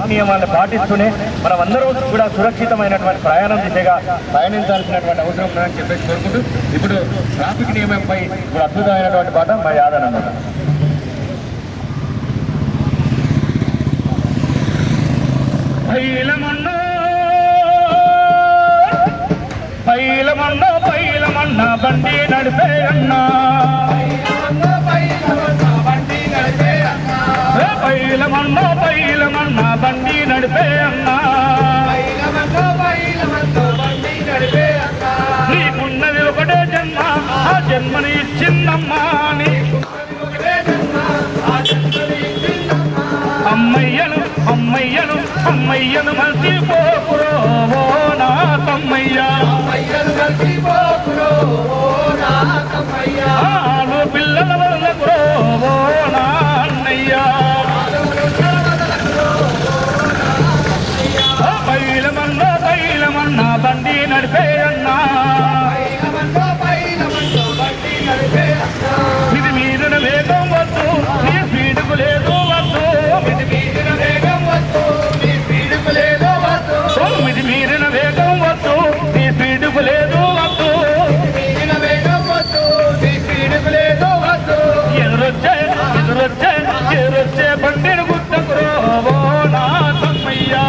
Traffic నియమాన్ని పాటిస్తూనే మనమందరూ కూడా సురక్షితమైనటువంటి ప్రయాణం దిశగా ప్రయాణించాల్సినటువంటి అవసరం ఉందని చెప్పేసి కోరుకుంటూ ఇప్పుడు ట్రాఫిక్ నియమంపై ఇప్పుడు అద్భుతమైనటువంటి పాట మా యాదనమాట. పైలమన్న బండి నడిపే అన్నా, పైలమన్న బండి నడిపే అన్నా, నీకున్నది ఒకటే జన్మ, ఆ జన్మని ఇచ్చిందమ్మా అని అమ్మయ్యను అమ్మయ్యను అమ్మయ్యను మర్చిపోకురో నా తమ్మయ్యా, ఆలు పిల్లల వదలకురో నా అన్నయ్యా, పైలమన్న బండి నడిపే అన్నా, ఇది మీరున వేగం వద్దు నీ స్పీడుకు లేదు వద్దు, ఇది మీరున వేగం వద్దు నీ స్పీడుకు లేదు వద్దు, ఇది మీరున వేగం వద్దు నీ స్పీడుకు లేదు వద్దు, ఎదురొచ్చే బండిని గుర్తకురో నా తమ్మయ్యా,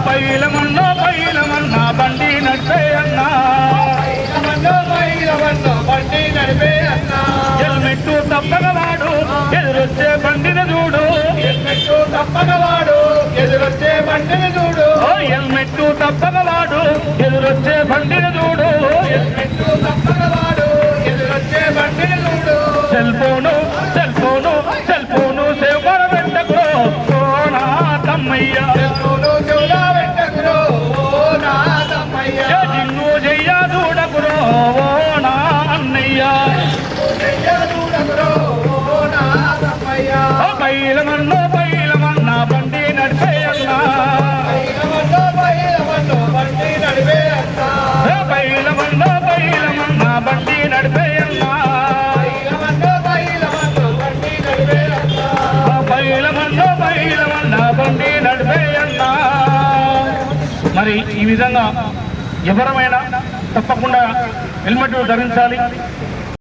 పైలమన్న బండి నడిపే అన్నా, హెల్మెట్టు తప్పగవాడు ఎదురొచ్చే బండిని చూడు, హెల్మెట్టు తప్పగవాడు ఎదురొచ్చే బండిని చూడు, హెల్మెట్టు తప్పగవాడు ఎదురొచ్చే బండిని చూడు, హెల్మెట్టు తప్పగవాడు ఎదురొచ్చే బండిని చూడు, సెల్ ఫోను సేవ్ కొర పెట్టకురో నా తమ్మయ్యా, జిన్ను జయ్య చూడకురో నా అన్నయ్యా, పైలమన్న బండి నడిపే అన్నా, పైలమన్న బండి నడిపే అన్నా, పైలమన్న బండి నడిపే అన్నా. మరి ఈ విధంగా ఎవరమైనా తప్పకుండా హెల్మెట్ ధరించాలి.